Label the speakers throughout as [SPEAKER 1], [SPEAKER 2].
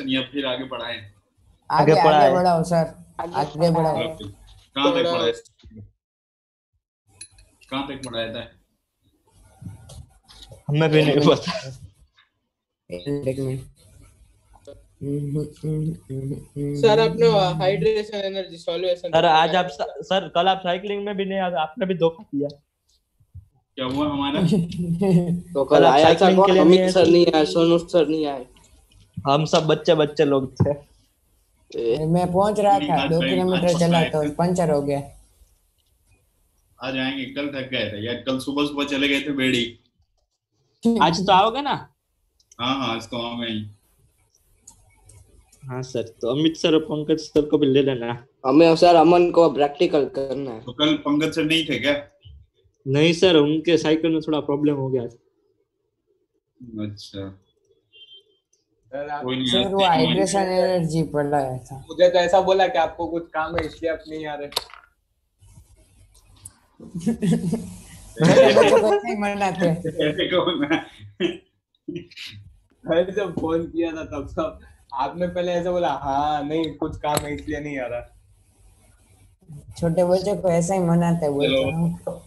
[SPEAKER 1] Hydration या फिर आगे पढ़ाएं?
[SPEAKER 2] आगे
[SPEAKER 3] पढ़ा
[SPEAKER 2] आगे
[SPEAKER 3] है।
[SPEAKER 2] बढ़ाओ सर, आगे बढ़ाओ।
[SPEAKER 1] कहाँ तक पढ़ाया? कहाँ तक पढ़ाया था?
[SPEAKER 3] हमें भी नहीं पता।
[SPEAKER 2] एक मिनट
[SPEAKER 4] सर अपने हाइड्रेशन एनर्जी सॉल्यूशन
[SPEAKER 3] सर आज आप सर कल आप साइकिलिंग में भी नहीं आए, आपने भी धोखा दिया।
[SPEAKER 1] क्या हुआ हमारा?
[SPEAKER 4] तो कल
[SPEAKER 3] आप
[SPEAKER 4] आया था
[SPEAKER 3] साइकिलिंग के
[SPEAKER 4] कौन?
[SPEAKER 3] लिए नहीं
[SPEAKER 4] अमित
[SPEAKER 3] आए
[SPEAKER 4] सर
[SPEAKER 3] थे?
[SPEAKER 4] नहीं आए, सोनू सर नहीं आए।
[SPEAKER 3] हम सब बच्चे लोग थे।
[SPEAKER 2] मैं पहुंच रहा था, 2 किलोमीटर चला तो पंचर हो गया।
[SPEAKER 1] आज आएंगे, कल थक गए थे यार, कल सुबह सुबह चले गए थे बेड़ी।
[SPEAKER 3] आज तो आओगे ना?
[SPEAKER 1] हाँ हाँ आज तो आऊंगा ही।
[SPEAKER 3] हाँ सर, तो अमित सर और पंकज सर को भी ले लेना।
[SPEAKER 4] हमें सर अमन को प्रैक्टिकल करना है।
[SPEAKER 1] तो कल पंकज सर नहीं थे क्या?
[SPEAKER 3] नहीं सर, उनके साइकिल में थोड़ा प्रॉब्लम हो गया।
[SPEAKER 1] अच्छा
[SPEAKER 2] सर वो हाइड्रेशन एनर्जी पढ़ाया था।
[SPEAKER 5] मुझे तो ऐसा बोला कि आपको कुछ काम है इसलिए आप नहीं आ रहे।
[SPEAKER 2] बच्चों को नहीं मनाते।
[SPEAKER 5] मैंने जब फोन किया था तब सब आपने पहले ऐसा बोला, हाँ नहीं कुछ काम है इसलिए नहीं आ रहा।
[SPEAKER 2] छोटे बच्चों को ऐसा ही मनाते बोलते हैं।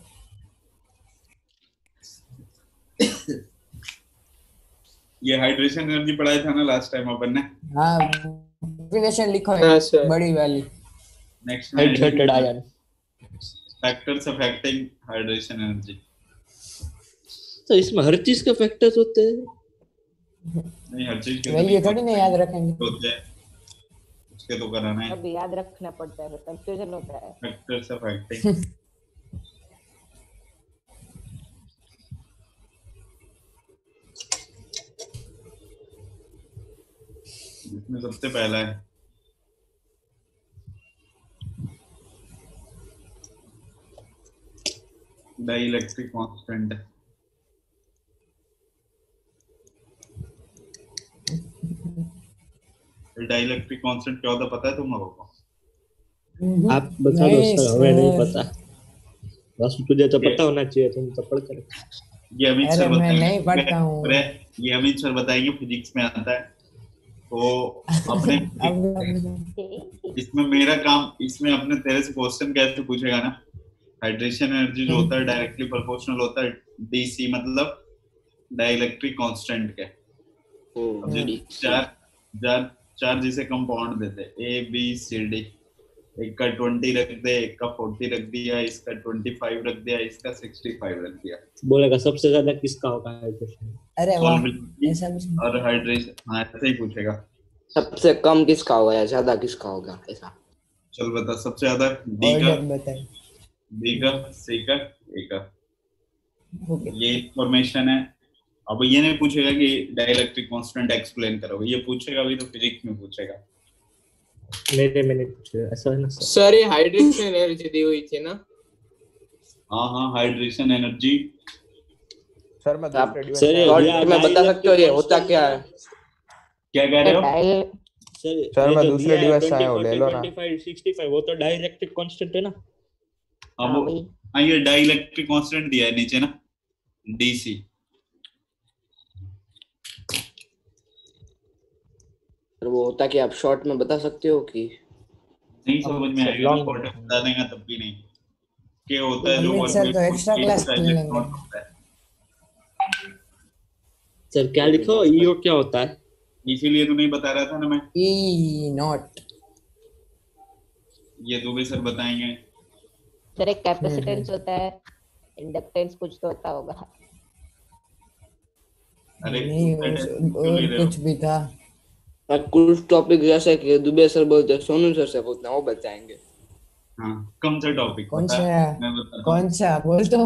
[SPEAKER 1] ये हाइड्रेशन एनर्जी पढ़ाया था ना लास्ट टाइम अपन ने?
[SPEAKER 2] हाँ डेफिनेशन लिखो है बड़ी वाली।
[SPEAKER 1] Next
[SPEAKER 3] hydrated ion
[SPEAKER 1] factors affecting hydration energy.
[SPEAKER 3] तो इसमें हर चीज के फैक्टर्स होते हैं?
[SPEAKER 1] नहीं हर चीज के
[SPEAKER 2] वैल्यू थोड़ी ना याद रखेंगे,
[SPEAKER 1] होते हैं, उसके तो कराना है।
[SPEAKER 6] अब याद रखना पड़ता है, कंफ्यूजन होता है।
[SPEAKER 1] फैक्टर्स अफेक्टिंग इसमें सबसे पहला है डाइलेक्ट्रिक कांस्टेंट। डाइलेक्ट्रिक कांस्टेंट क्या होता है पता है तुम लोगों को?
[SPEAKER 3] आप बता दो सर, हमें नहीं पता। बस तुझे तो पता होना चाहिए, तुम तो पढ़ कर।
[SPEAKER 1] ये अमित सर
[SPEAKER 2] मैं नहीं पढ़ता हूँ।
[SPEAKER 1] अरे ये अमित सर बताएंगे, फिजिक्स में आता है। तो अपने इसमें मेरा काम, इसमें अपने तेरे से क्वेश्चन कैसे पूछेगा ना, हाइड्रेशन एनर्जी जो होता है डायरेक्टली प्रोपोर्शनल होता है डीसी, मतलब डाइलेक्ट्रिक कांस्टेंट के। चार जिसे कंपाउंड देते ए बी सी डी, एक का 20 रख दे, एक का 40 रख दिया, इसका 25 रख दिया, इसका 65 रख दिया।
[SPEAKER 3] बोलेगा सबसे ज्यादा किसका होगा हाइड्रेशन?
[SPEAKER 2] अरे वाह,
[SPEAKER 1] ऐसा और हाइड्रेशन, हाँ ऐसे ही पूछेगा।
[SPEAKER 4] सबसे कम किसका होगा या ज्यादा किसका होगा ऐसा?
[SPEAKER 1] चल बता, सबसे ज्यादा डी का,
[SPEAKER 2] बताइए।
[SPEAKER 1] बी का, सी का, ए का। ये इंफॉर्मेशन है। अब ये नहीं पूछेगा कि डाइलेक्ट्रिक कांस्टेंट एक्सप्लेन करोगे, ये पूछेगा भी तो फिजिक्स में पूछेगा।
[SPEAKER 3] मेरे में नहीं पूछेगा, ऐसा है ना सर?
[SPEAKER 4] सर ये हाइड्रेशन एनर्जी दी हुई थी ना?
[SPEAKER 1] हाँ हाँ हाइड्रेशन एनर्जी।
[SPEAKER 5] सर मैं दूसरे डिवाइस
[SPEAKER 4] सर मैं बता सकते हो ये होता क्या है?
[SPEAKER 1] क्या कह रहे हो?
[SPEAKER 5] सर मैं दूसरे डिवाइस से आया हूं, ले लो ना।
[SPEAKER 3] 25 65 वो तो डाइलेक्ट्रिक कांस्टेंट है ना?
[SPEAKER 1] हाँ ये डाइलेक्ट्रिक कांस्टेंट दिया है नीचे ना, डीसी।
[SPEAKER 4] वो होता क्या, आप शॉर्ट में बता सकते हो कि
[SPEAKER 1] नहीं समझ में आएगा, शॉर्ट में बता देगा तब भी नहीं। क्या होता है जो
[SPEAKER 2] सर तो एक्स्ट्रा क्लास लेंगे
[SPEAKER 3] सर। क्या लिखो, ईओ क्या होता है?
[SPEAKER 1] इसीलिए तो नहीं बता रहा था ना मैं।
[SPEAKER 2] ई नॉट,
[SPEAKER 1] ये तो भी सर बताएंगे।
[SPEAKER 6] सर एक कैपेसिटेंस होता है, इंडक्टेंस कुछ तो होता होगा।
[SPEAKER 1] अरे
[SPEAKER 2] नहीं और कुछ भी था।
[SPEAKER 4] कुछ टॉपिक जैसे कि दुबे सर बोलते हैं, सोनू सर से पूछना, वो बताएंगे।
[SPEAKER 1] हाँ कौन सा टॉपिक?
[SPEAKER 2] कौन सा बोल तो।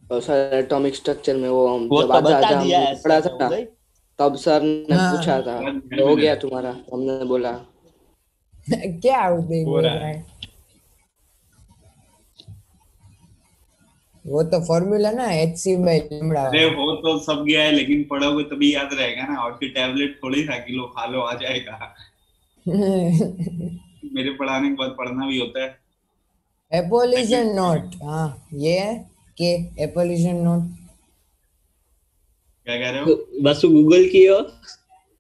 [SPEAKER 4] और सर एटॉमिक स्ट्रक्चर में वो
[SPEAKER 3] जब
[SPEAKER 4] तो बता दिया है, पढ़ा था ना, तब सर ने पूछा था हो गया तुम्हारा, हमने बोला
[SPEAKER 2] क्या हो रहा है। वो तो फॉर्मूला ना hc/λ।
[SPEAKER 1] अरे वो तो सब गया है, लेकिन पढ़ोगे तभी याद रहेगा ना, और फिर टैबलेट थोड़ी खा के लो खा लो आ जाएगा। मेरे पढ़ाने के बाद पढ़ना भी होता है।
[SPEAKER 2] एपोलिशन नोट, हाँ ये है कि एपोलिशन नोट।
[SPEAKER 1] क्या कह रहे हो?
[SPEAKER 3] बस गूगल कियो।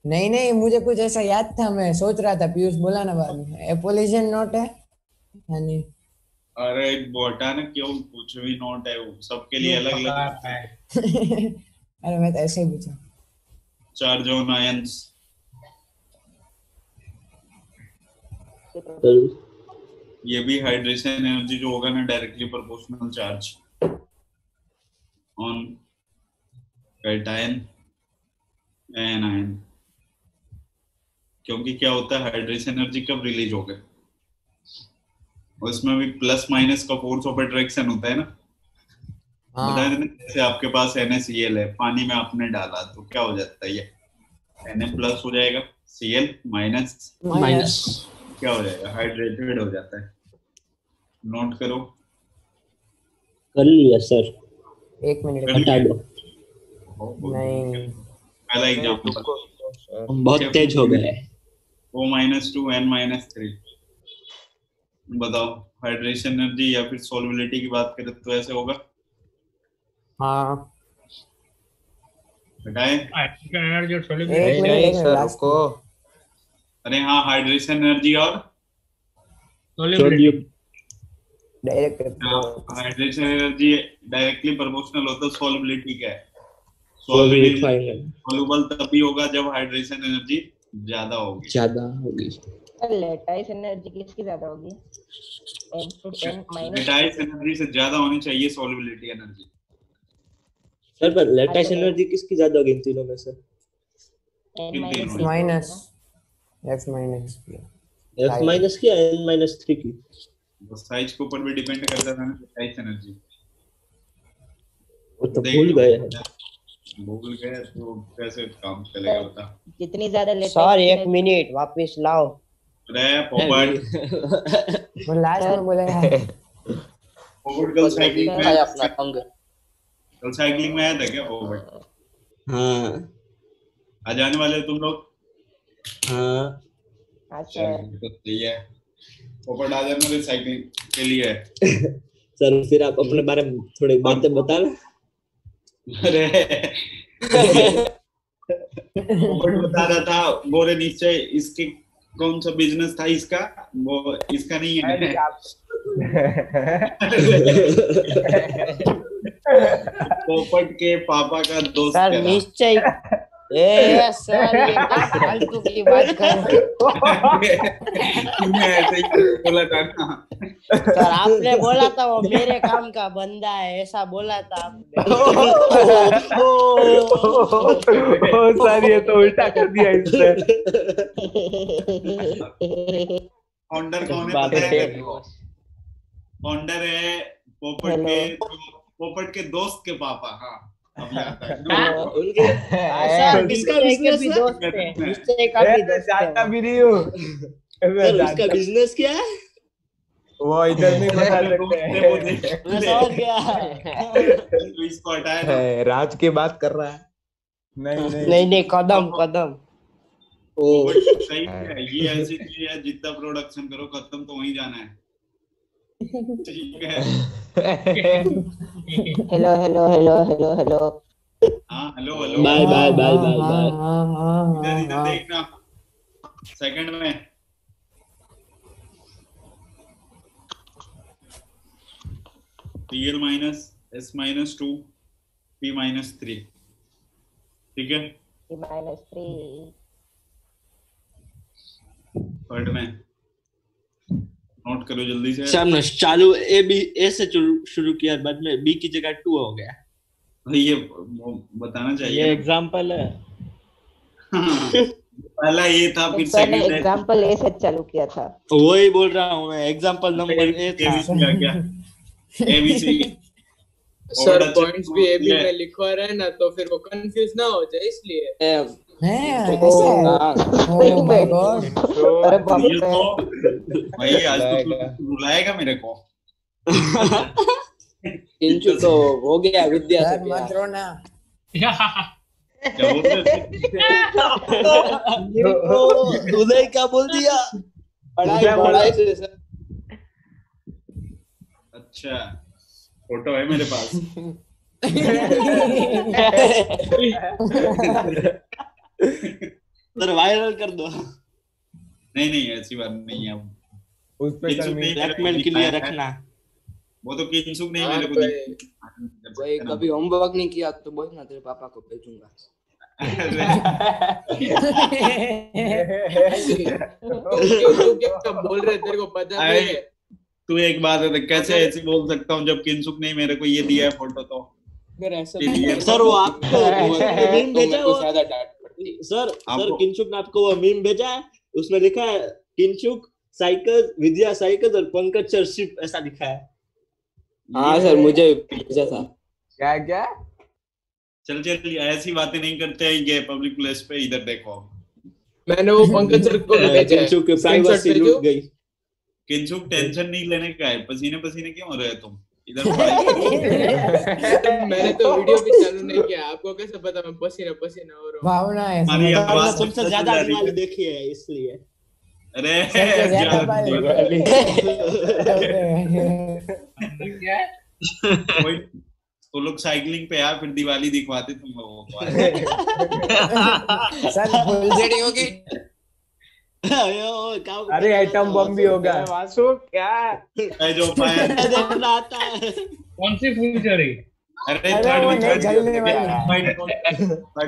[SPEAKER 2] नहीं नहीं, मुझे कुछ ऐसा याद था, मैं सोच रहा था, पीयूष बोला ना बाद में, एपोलिजन नोट है यानी।
[SPEAKER 1] अरे बोटा ना, क्यों कुछ भी नोट है वो, सबके लिए अलग अलग
[SPEAKER 2] अरे मैं तो ऐसे ही पूछा।
[SPEAKER 1] Charge on ions. ये भी हाइड्रेशन एनर्जी जो होगा ना, directly proportional charge on cation and anion. क्योंकि क्या होता है, हाइड्रेशन एनर्जी कब रिलीज हो गए, उसमें भी प्लस माइनस का फोर्स ऑफ अट्रैक्शन होता है ना। बताया ना, जैसे आपके पास NaCl है, पानी में आपने डाला तो क्या हो जाता है, ये Na प्लस हो जाएगा, Cl माइनस
[SPEAKER 3] माइनस
[SPEAKER 1] क्या हो जाएगा, हाइड्रेटेड हो जाता है। नोट करो।
[SPEAKER 3] कर लिया सर।
[SPEAKER 2] 1 मिनट
[SPEAKER 3] हटा दो,
[SPEAKER 2] नहीं,
[SPEAKER 1] पहला एग्जांपल,
[SPEAKER 3] हम बहुत तेज हो गए।
[SPEAKER 1] O-2 N-3। बताओ, हाइड्रेशन एनर्जी या फिर सोलबिलिटी की बात करें तो ऐसे होगा।
[SPEAKER 2] हाँ
[SPEAKER 1] हटाए।
[SPEAKER 5] एनर्जी और
[SPEAKER 2] एक मिनट
[SPEAKER 7] सर
[SPEAKER 2] लास्ट
[SPEAKER 7] रुको।
[SPEAKER 1] अरे हाँ, हाइड्रेशन एनर्जी और
[SPEAKER 3] sodium
[SPEAKER 2] direct.
[SPEAKER 1] Hydration energy directly proportional होता है सोलबिलिटी का।
[SPEAKER 3] सोल्युबल
[SPEAKER 1] सोल्यूबल तभी होगा जब हाइड्रेशन एनर्जी ज्यादा होगी।
[SPEAKER 3] ज्यादा होगी।
[SPEAKER 6] लेटाइस एनर्जी किसकी ज्यादा होगी? N माइनस
[SPEAKER 1] लेटाइस एनर्जी से ज्यादा होनी चाहिए सोल्युबिलिटी एनर्जी।
[SPEAKER 3] सर पर लेटाइस एनर्जी किसकी ज्यादा होगी इन तीनों में से?
[SPEAKER 6] N minus
[SPEAKER 2] minus F minus
[SPEAKER 3] F minus की N-3 की।
[SPEAKER 1] वो साइज के ऊपर भी डिपेंड करता था ना, लेटाइस एनर्जी।
[SPEAKER 3] वो तो भूल गए हैं।
[SPEAKER 1] भूल गए तो कैसे काम चलेगा बता।
[SPEAKER 6] जितनी ज्यादा लेटाइस
[SPEAKER 7] सर 1 मिनट वापस लाओ।
[SPEAKER 1] अरे पोपट,
[SPEAKER 2] वो लास्ट में बोलेगा।
[SPEAKER 1] पोपट कल साइकिलिंग में
[SPEAKER 4] है अपना अंग।
[SPEAKER 1] कल साइकिलिंग में आया था क्या पोपट?
[SPEAKER 3] हाँ
[SPEAKER 1] आ जाने वाले हो तुम लोग?
[SPEAKER 3] हाँ
[SPEAKER 6] अच्छा
[SPEAKER 1] तो सही है, पोपट आ जाने वाले साइकिलिंग के लिए।
[SPEAKER 3] सर फिर आप अपने बारे में थोड़ी बातें बताना।
[SPEAKER 1] अरे पोपट बता रहा था, बोले निश्चय इसके कौन सा बिजनेस था इसका, वो इसका नहीं है। पोपट के पापा का दोस्त
[SPEAKER 7] सर
[SPEAKER 1] है।
[SPEAKER 7] निश्चय ए सर ये क्या फालतू की बात कर रहे
[SPEAKER 1] तूने ऐसे ही बोला था ना।
[SPEAKER 7] सर आपने बोला था वो मेरे काम का बंदा है, ऐसा बोला था आपने।
[SPEAKER 5] सर ये तो उल्टा कर दिया इसने।
[SPEAKER 1] फाउंडर कौन है पता है? फाउंडर है पोपट के दोस्त के पापा। हाँ अब याद आया।
[SPEAKER 3] उनके सर किसका बिजनेस
[SPEAKER 7] भी
[SPEAKER 3] है?
[SPEAKER 7] दोस्त है, निश्चय का भी दोस्त
[SPEAKER 5] जानता
[SPEAKER 7] है।
[SPEAKER 5] भी नहीं हूँ।
[SPEAKER 3] सर उसका बिजनेस क्या है?
[SPEAKER 5] वो इधर नहीं बता सकते।
[SPEAKER 3] मैं समझ गया।
[SPEAKER 1] तो इसको हटाया ना।
[SPEAKER 5] राज की बात कर रहा है। नहीं
[SPEAKER 7] नहीं नहीं कदम कदम।
[SPEAKER 1] पोपट सही है, ये ऐसी चीज है जितना प्रोडक्शन करो खत्म तो वहीं जाना है। ठीक है।
[SPEAKER 6] Hello hello hello hello hello.
[SPEAKER 1] हाँ hello hello.
[SPEAKER 3] Bye bye bye bye bye.
[SPEAKER 1] इधर इधर देखना सेकंड में। Cl minus S-2 P-3। ठीक है,
[SPEAKER 6] -3
[SPEAKER 1] थर्ड में नोट करो जल्दी से।
[SPEAKER 3] सर ने चालू ए बी ए से शुरू किया, बाद में बी की जगह 2 हो गया।
[SPEAKER 1] ये वो बताना चाहिए।
[SPEAKER 3] ये एग्जांपल है।
[SPEAKER 1] पहला ये था, फिर
[SPEAKER 6] पहले
[SPEAKER 1] सेकंड
[SPEAKER 6] एग्जांपल ए से चालू किया था।
[SPEAKER 3] वही बोल रहा हूँ मैं, एग्जांपल नंबर ए था।
[SPEAKER 1] क्या ABC।
[SPEAKER 8] सर पॉइंट्स भी ए बी में लिखवा रहे हैं ना, तो फिर वो कंफ्यूज ना हो जाए इसलिए।
[SPEAKER 2] है ऐसा। Oh my God.
[SPEAKER 6] अरे बाप
[SPEAKER 1] ये
[SPEAKER 6] रे।
[SPEAKER 1] तो भाई आज तो तू रुलाएगा मेरे को।
[SPEAKER 4] किंचु तो हो गया विद्या
[SPEAKER 2] सर
[SPEAKER 4] से
[SPEAKER 2] मत
[SPEAKER 4] प्यार।
[SPEAKER 2] रोना।
[SPEAKER 1] क्या बोल रहे थे?
[SPEAKER 3] तूने क्या बोल दिया?
[SPEAKER 4] पढ़ाई से सर।
[SPEAKER 1] अच्छा, फोटो है मेरे पास।
[SPEAKER 3] सर वायरल कर दो।
[SPEAKER 1] नहीं नहीं ऐसी बात नहीं है।
[SPEAKER 5] उस पे सर
[SPEAKER 3] ब्लैकमेल के लिए रखना।
[SPEAKER 1] वो तो किंसुक नहीं
[SPEAKER 4] हाँ,
[SPEAKER 1] मेरे को
[SPEAKER 4] भाई कभी होमवर्क नहीं किया तो बोलना, तेरे पापा को भेजूंगा।
[SPEAKER 8] तू क्या बोल रहे, तेरे को पता नहीं है?
[SPEAKER 1] तू एक बात है, कैसे ऐसे बोल सकता हूँ जब किंसुक नहीं मेरे को ये दिया है फोटो तो।
[SPEAKER 3] सर वो आपको मीम भेजा
[SPEAKER 8] तो
[SPEAKER 3] वो
[SPEAKER 8] ज्यादा डांट पड़ती।
[SPEAKER 3] सर किंचुक ने आपको वो मीम भेजा है, उसमें लिखा है किंचुक साइकिल, विद्या साइकिल और पंकज सर शिप, ऐसा लिखा है।
[SPEAKER 4] हाँ सर मुझे भेजा था।
[SPEAKER 5] क्या क्या?
[SPEAKER 1] चल ऐसी बातें नहीं करते हैं ये पब्लिक प्लेस पे। इधर देखो,
[SPEAKER 8] मैंने वो पंकज सर को भेजा है।
[SPEAKER 3] किंचुक की प्राइवेसी लूट गई।
[SPEAKER 1] किंसुक टेंशन नहीं लेने का है, पसीने पसीने क्यों हो रहे हो तुम इधर?
[SPEAKER 8] मैंने तो वीडियो भी चालू नहीं किया, आपको कैसे पता मैं पसीना पसीना हो रहा हूँ?
[SPEAKER 2] भावना है
[SPEAKER 1] हमारी आवाज
[SPEAKER 3] सबसे ज्यादा दिवाली देखी है इसलिए।
[SPEAKER 1] अरे
[SPEAKER 2] सबसे ज्यादा दिवाली।
[SPEAKER 1] तो लोग साइकिलिंग पे यार फिर दिवाली दिखवाते तुम लोगों को।
[SPEAKER 2] सर फुलझड़ी होगी।
[SPEAKER 5] अरे एटम बम भी होगा। वासु क्या
[SPEAKER 1] जो पाया
[SPEAKER 3] देखना आता है।
[SPEAKER 9] कौन सी फुलझड़ी?
[SPEAKER 1] अरे
[SPEAKER 2] वो नहीं जलने वाली।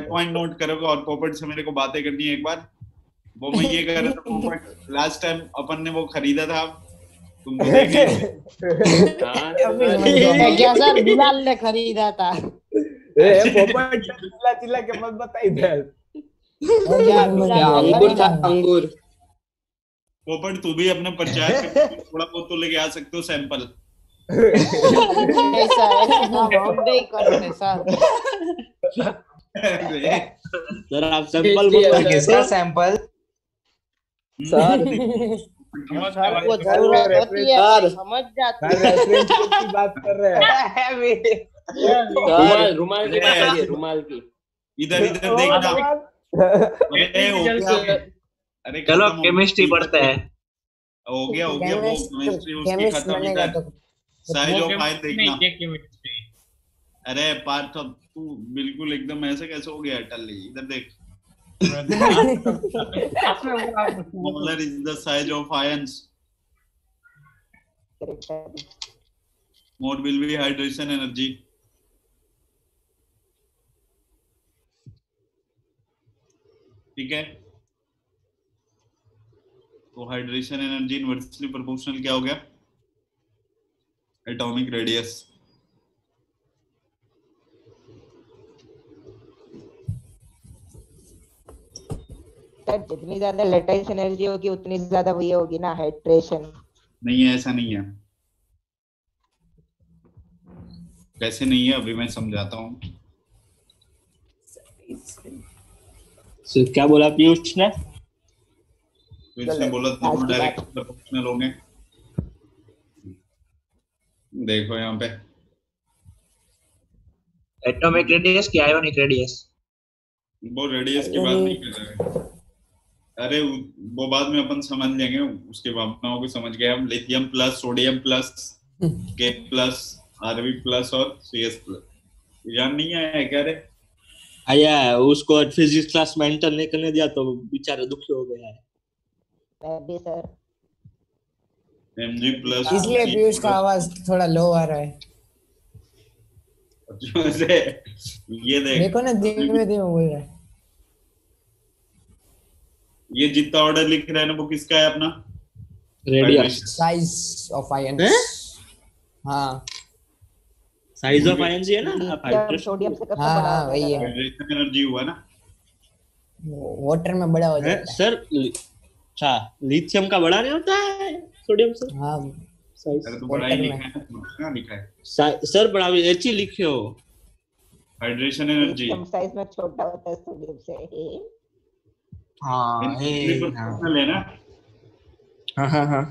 [SPEAKER 1] पॉइंट नोट करोगे और पोपट से मेरे को बातें करनी है एक बार। वो मैं ये कह रहा था, पोपट लास्ट टाइम अपन ने वो खरीदा था, तुम तो देखे
[SPEAKER 7] क्या सर बिलाल ने खरीदा था?
[SPEAKER 5] पोपट चिल्ला चिल्ला के मत बता इधर।
[SPEAKER 4] अंगूर था, अंगूर।
[SPEAKER 1] पोपट तू भी अपने पंचायत में थोड़ा बहुत तो लेके आ सकते हो सैंपल।
[SPEAKER 7] ऐसा है हम नहीं करते सर।
[SPEAKER 3] सर आप सैंपल
[SPEAKER 9] किसका सैंपल?
[SPEAKER 4] सर
[SPEAKER 7] वो जरूरत होती है, समझ जाते हैं।
[SPEAKER 5] रेफरेंस की बात कर रहे हैं।
[SPEAKER 4] रुमाल की बात करिए, रुमाल की।
[SPEAKER 1] इधर देखना। अरे
[SPEAKER 9] चलो केमिस्ट्री पढ़ते हैं।
[SPEAKER 1] हो गया वो केमिस्ट्री उसकी खत्म इधर। साइजोफाइल देखना। अरे पार्थ तू बिल्कुल एकदम ऐसे कैसे हो गया अटल? इधर देख। Molar is the size of ions. Mode will be hydration energy. ठीक है, तो हाइड्रेशन एनर्जी इनवर्सली प्रोपोर्शनल क्या हो गया? Atomic radius.
[SPEAKER 6] जितनी ज्यादा लेटेंस एनर्जी होगी उतनी ज्यादा वही होगी ना, हाइड्रेशन।
[SPEAKER 1] नहीं है, ऐसा नहीं है। कैसे नहीं है अभी मैं समझाता हूँ।
[SPEAKER 3] क्या बोला पीयूष ने?
[SPEAKER 1] पीयूष ने बोला दोनों डायरेक्ट प्रोपोर्शनल होंगे। देखो यहाँ पे
[SPEAKER 9] एटॉमिक रेडियस की आयोनिक रेडियस।
[SPEAKER 1] वो रेडियस की बात नहीं कर रहे। अरे वो बाद में अपन समझ लेंगे, उसके भावनाओं को समझ गए हम। लिथियम प्लस, सोडियम प्लस, के प्लस, आरबी प्लस और सीएस प्लस। जान नहीं आया है क्या? रे
[SPEAKER 3] आया है, उसको फिजिक्स क्लास में एंटर नहीं करने दिया तो बेचारा दुखी हो गया है।
[SPEAKER 6] मैं सर
[SPEAKER 1] Mg प्लस,
[SPEAKER 2] इसलिए पीयूष का आवाज थोड़ा लो आ रहा है।
[SPEAKER 1] ये देख,
[SPEAKER 2] देखो ना धीमे धीमे बोल रहा है।
[SPEAKER 1] ये जितना ऑर्डर लिख रहा है ना वो किसका है? अपना
[SPEAKER 3] रेडियस,
[SPEAKER 2] साइज ऑफ आयन। हाँ
[SPEAKER 3] साइज ऑफ आयन है ना।
[SPEAKER 6] सोडियम से कब
[SPEAKER 2] हाँ
[SPEAKER 6] बड़ा
[SPEAKER 2] हाँ वही है।
[SPEAKER 1] हाइड्रेशन एनर्जी हुआ ना,
[SPEAKER 2] वाटर में बड़ा हो जाता है।
[SPEAKER 3] सर अच्छा लिथियम का बड़ा नहीं होता है सोडियम से?
[SPEAKER 2] हाँ
[SPEAKER 1] अरे तो बड़ा ही लिखा है ना, लिखा है
[SPEAKER 3] सर बड़ा भी एच ही लिखे हो।
[SPEAKER 1] हाइड्रेशन एनर्जी
[SPEAKER 6] साइज में छोटा होता है सोडियम से।
[SPEAKER 3] हाँ
[SPEAKER 1] है ना।
[SPEAKER 3] हाँ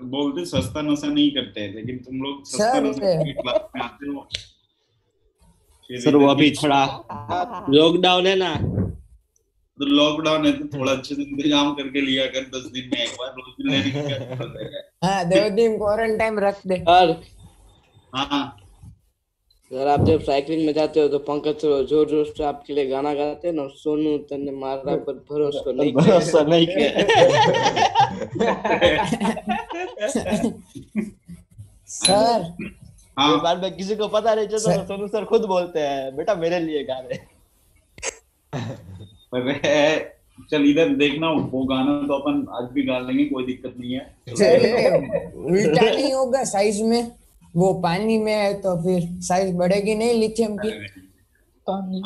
[SPEAKER 1] बोलते सस्ता नशा नहीं करते, लेकिन तुम लोग सस्ता नशा की क्लास में आते हो।
[SPEAKER 3] सर वो अभी थोड़ा लॉकडाउन है ना,
[SPEAKER 1] तो लॉकडाउन है तो थोड़ा अच्छे से इंतजाम करके लिया कर। 10 दिन में एक बार, रोज दिन लेने की क्या जरूरत है?
[SPEAKER 2] हाँ 2 दिन क्वारंटाइन रख दे।
[SPEAKER 1] हाँ
[SPEAKER 4] सर आप जब साइकिलिंग में जाते हो तो पंकज सर जोर जोर से आपके लिए गाना गाते हैं ना, सोनू तन्ने मारा पर भरोसा नहीं किया।
[SPEAKER 3] भरोसा नहीं किया।
[SPEAKER 2] सर
[SPEAKER 1] हाँ
[SPEAKER 3] बाद में किसी को पता नहीं चलता तो सोनू सर खुद बोलते हैं बेटा मेरे लिए गा रहे।
[SPEAKER 1] अरे चल इधर देखना, वो गाना तो अपन आज भी गा लेंगे, कोई दिक्कत नहीं है।
[SPEAKER 2] उल्टा नहीं होगा साइज में, वो पानी में है तो फिर साइज बढ़ेगी नहीं लिथियम की।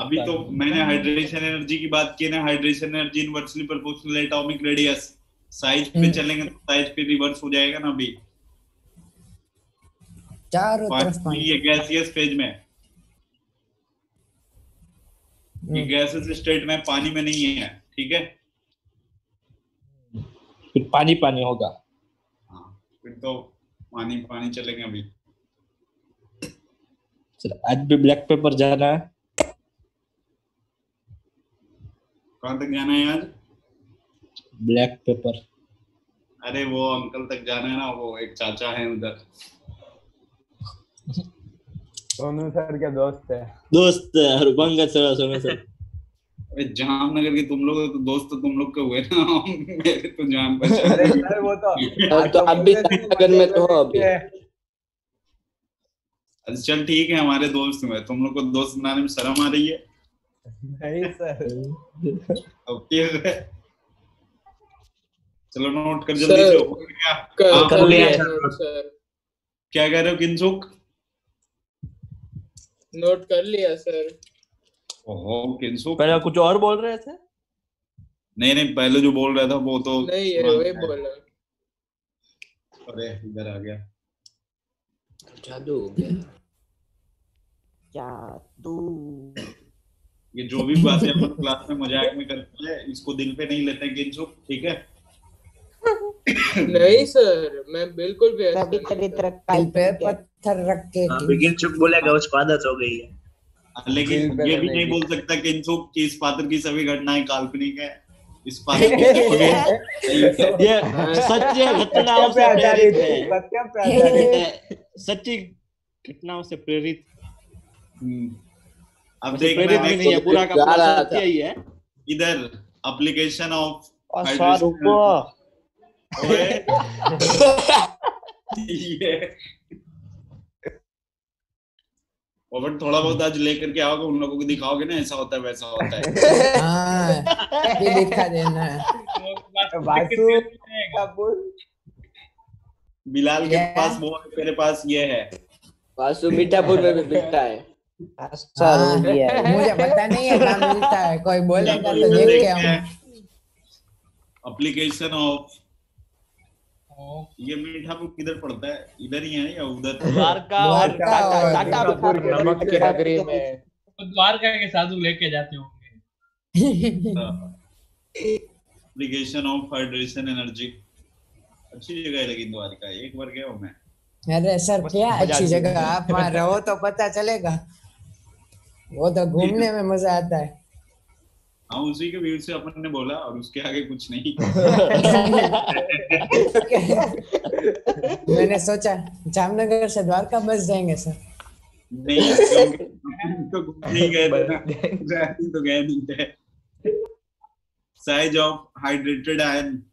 [SPEAKER 1] अभी तो मैंने हाइड्रेशन एनर्जी की बात की ना, hydration energy inversely proportional atomic radius. Size पे चलेंगे तो साइज पे रिवर्स हो जाएगा ना। अभी
[SPEAKER 2] चारों तरफ पानी,
[SPEAKER 1] ये गैसियस फेज में, ये गैसेस स्टेट में, पानी में नहीं है, ठीक है।
[SPEAKER 3] फिर पानी पानी होगा।
[SPEAKER 1] हाँ फिर तो पानी पानी चलेंगे अभी।
[SPEAKER 3] सर आज भी ब्लैक पेपर जाना है।
[SPEAKER 1] कहाँ तक जाना है आज?
[SPEAKER 3] Black pepper.
[SPEAKER 1] अरे वो अंकल तक जाना है ना, वो एक चाचा है उधर।
[SPEAKER 5] सोनू सर के दोस्त है।
[SPEAKER 3] दोस्त और पंकज सर सोनू सर।
[SPEAKER 1] जामनगर के तुम लोग तो दोस्त तो तुम लोग के हुए ना, मेरे तो जान पहचान।
[SPEAKER 5] अरे सर वो
[SPEAKER 4] तो आप भी जामनगर में तो हो अभी।
[SPEAKER 1] चल ठीक है, हमारे दोस्त हुए, तुम लोग को दोस्त बनाने में शर्म आ रही है?
[SPEAKER 5] नहीं सर।
[SPEAKER 1] अब क्या? चलो नोट कर जल्दी से।
[SPEAKER 9] कर लिया
[SPEAKER 8] सर।
[SPEAKER 1] क्या कह रहे हो किंसुक?
[SPEAKER 8] नोट कर लिया सर।
[SPEAKER 1] ओहो किंसुक,
[SPEAKER 3] पहले कुछ और बोल रहे थे।
[SPEAKER 1] नहीं नहीं, पहले जो बोल रहा था वो तो
[SPEAKER 8] नहीं ये वही बोला।
[SPEAKER 1] अरे इधर आ गया।
[SPEAKER 4] जादू हो गया।
[SPEAKER 6] जादू।
[SPEAKER 1] ये जो भी बातें अपन क्लास में मजाक में करते हैं, इसको दिल पे नहीं लेते हैं किंसुक, ठीक है?
[SPEAKER 8] नहीं सर मैं बिल्कुल भी ऐसा
[SPEAKER 6] सभी
[SPEAKER 8] नहीं
[SPEAKER 6] चरित्र
[SPEAKER 2] दिल पे पत्थर रख के।
[SPEAKER 9] बिगिन चुप बोलेगा उसको आदत हो गई है।
[SPEAKER 1] लेकिन
[SPEAKER 5] दिल पे
[SPEAKER 1] ये
[SPEAKER 5] तो
[SPEAKER 1] भी
[SPEAKER 5] नहीं
[SPEAKER 1] नहीं बोल सकता किंसुक कि इस पात्र की सभी घटनाएं काल्पनिक है। इस पात्र की
[SPEAKER 3] ये सच्ची घटनाओं से प्रेरित है।
[SPEAKER 5] सत्य पे आधारित है।
[SPEAKER 3] सच्ची घटनाओं से प्रेरित।
[SPEAKER 1] अब
[SPEAKER 3] प्रेरित भी
[SPEAKER 1] देखना
[SPEAKER 3] नहीं है, पूरा का पूरा सत्य ही है।
[SPEAKER 1] इधर एप्लीकेशन ऑफ ये और थोड़ा बहुत आज लेकर के आओगे, उन लोगों को दिखाओगे ना, ऐसा होता है वैसा होता है।
[SPEAKER 2] हाँ ये दिखा देना है।
[SPEAKER 5] वासु कपूर
[SPEAKER 1] बिलाल के पास वो है, तेरे पास ये है।
[SPEAKER 4] वासु मीठापुर में भी मिलता है।
[SPEAKER 2] हाँ, मुझे पता नहीं है कहाँ मिलता है, कोई बोलेगा तो देख के हम।
[SPEAKER 1] एप्लीकेशन ऑफ, ये मीठापुर किधर पड़ता है? इधर ही है या उधर?
[SPEAKER 3] द्वारका और
[SPEAKER 5] कपूर के नमक की नगरी में।
[SPEAKER 9] द्वारका के साधु लेके जाते होंगे।
[SPEAKER 1] एप्लीकेशन ऑफ हाइड्रेशन एनर्जी, अच्छी जगह है लेकिन द्वारका, एक बार गया हूँ मैं।
[SPEAKER 2] अरे सर क्या अच्छी जगह, आप वहाँ रहो तो पता चलेगा, वो तो घूमने में मजा आता है।
[SPEAKER 1] हाँ उसी के व्यू से अपन ने बोला और उसके आगे कुछ नहीं।
[SPEAKER 2] मैंने सोचा जामनगर से द्वारका बस जाएंगे सर।
[SPEAKER 1] नहीं तो घूमने ही गए थे ना, तो गए नहीं थे। साइज ऑफ हाइड्रेटेड आयन,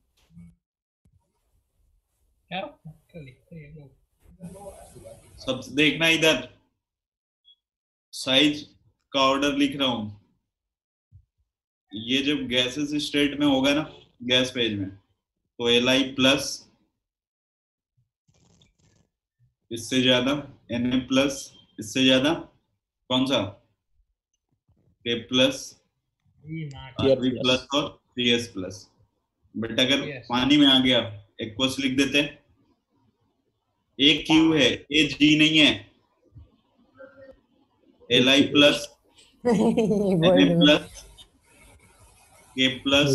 [SPEAKER 1] सब देखना इधर, साइज का ऑर्डर लिख रहा हूं। ये जब गैसेस स्टेट में होगा ना, गैस फेज में, तो Li प्लस, इससे ज्यादा Na प्लस, इससे ज्यादा कौन सा? K प्लस, Rb प्लस और Cs प्लस। बट अगर पानी में आ गया, एक्वस लिख देते हैं। एक क्यू है, ए जी नहीं है। Li plus, Na plus, K plus,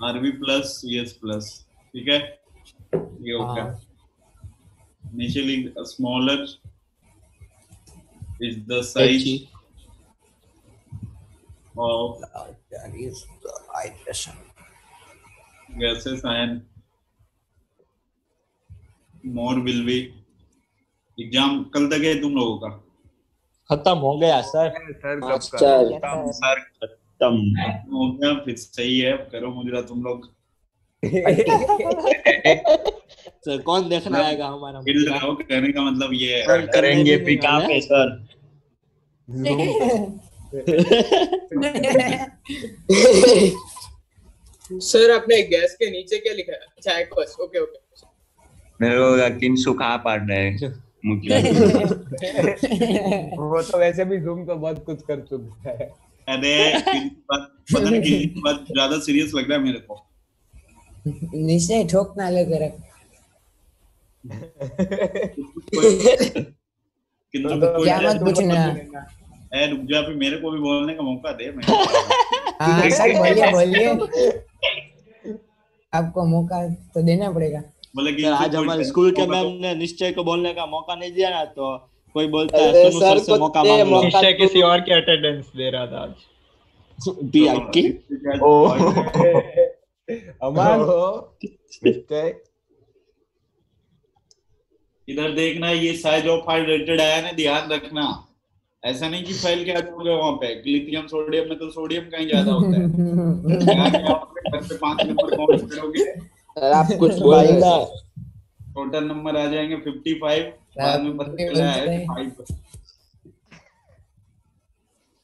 [SPEAKER 1] Rb plus, Cs plus, ठीक है? ये हो गया। नीचे लिख, smaller is the size of gases, and more will be exam कल तक है तुम लोगों का?
[SPEAKER 3] खत्म हो गया सर।
[SPEAKER 5] सर कब
[SPEAKER 4] मास्टर
[SPEAKER 9] सर खत्म।
[SPEAKER 1] हो गया फिर सही है, करो मुजरा तुम लोग।
[SPEAKER 3] सर कौन देखने आएगा हमारा
[SPEAKER 1] हिल
[SPEAKER 3] मुजरा?
[SPEAKER 1] रहा हो, कहने का मतलब ये है।
[SPEAKER 3] सर
[SPEAKER 9] करेंगे
[SPEAKER 3] भी
[SPEAKER 9] भी
[SPEAKER 3] नहीं
[SPEAKER 9] कहाँ
[SPEAKER 3] वाले।
[SPEAKER 9] पे सर?
[SPEAKER 8] सर आपने गैस के नीचे क्या लिखा है? अच्छा एक्वस, ओके ओके।
[SPEAKER 9] मेरे को किंशु कहाँ पढ़ रहे हैं मुझे?
[SPEAKER 5] वो तो वैसे भी जूम तो बहुत कुछ कर चुका है।
[SPEAKER 1] अरे पता नहीं किसी बात ज्यादा सीरियस लग रहा है मेरे को।
[SPEAKER 2] निश्चय ठोक ना लेकर रख।
[SPEAKER 1] किंतु
[SPEAKER 2] क्या मत पूछना।
[SPEAKER 1] ए रुक जा, फिर मेरे को भी बोलने का मौका दे। मैं
[SPEAKER 2] हाँ सर बोलिए बोलिए, आपको मौका तो देना पड़ेगा।
[SPEAKER 1] बोले कि
[SPEAKER 3] सर आज हमारे स्कूल के मैम ने निश्चय को बोलने का मौका नहीं दिया ना, तो कोई बोलता है
[SPEAKER 4] अरे
[SPEAKER 3] सोनू
[SPEAKER 4] सर
[SPEAKER 3] सर से
[SPEAKER 4] को
[SPEAKER 3] मौका
[SPEAKER 4] दे
[SPEAKER 3] मांग लो।
[SPEAKER 4] मौका।
[SPEAKER 9] निश्चय किसी और की अटेंडेंस दे रहा था आज।
[SPEAKER 3] पिया की
[SPEAKER 5] अमन निश्चय
[SPEAKER 1] इधर देखना, ये साइज ऑफ फाइल रेटेड आया ना, ध्यान रखना। ऐसा नहीं कि फाइल क्या होगा वहां पे। लिथियम सोडियम में तो सोडियम कहीं ज्यादा होता है। ध्यान में आपके घर पे 5 नंबर काउंट करोगे,
[SPEAKER 4] सर आप कुछ बोल रहे हैं?
[SPEAKER 1] टोटल नंबर आ जाएंगे 55। बाद में पता चला है 5।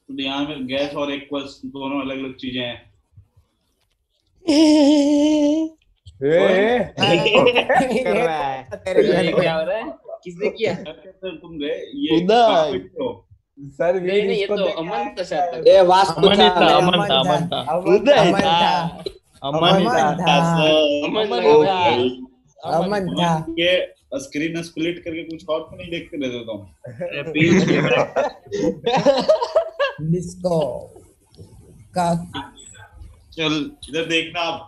[SPEAKER 1] तो ध्यान में गैस और एक्वस दोनों अलग अलग चीजें हैं।
[SPEAKER 5] कर रहा है।
[SPEAKER 7] क्या हो रहा है? किसने किया?
[SPEAKER 1] तुम गए ये
[SPEAKER 3] उदय।
[SPEAKER 5] सर
[SPEAKER 7] नहीं नहीं, ये
[SPEAKER 5] इसको
[SPEAKER 7] तो
[SPEAKER 5] देख-
[SPEAKER 7] अमन का शायद था।
[SPEAKER 4] ये वास्तु
[SPEAKER 9] अमन ही था,
[SPEAKER 4] था।
[SPEAKER 9] अमन था, अमन था।
[SPEAKER 3] उदय
[SPEAKER 2] अमन
[SPEAKER 3] था।
[SPEAKER 2] था,
[SPEAKER 9] अमन
[SPEAKER 2] था,
[SPEAKER 7] अमन
[SPEAKER 3] अमन
[SPEAKER 7] लगा
[SPEAKER 3] था।
[SPEAKER 7] भाई।
[SPEAKER 2] अमन था।
[SPEAKER 1] ये स्क्रीन स्प्लिट करके कुछ और तो नहीं देखते रहते तुम?
[SPEAKER 2] डिस्को का
[SPEAKER 1] चल इधर देखना आप,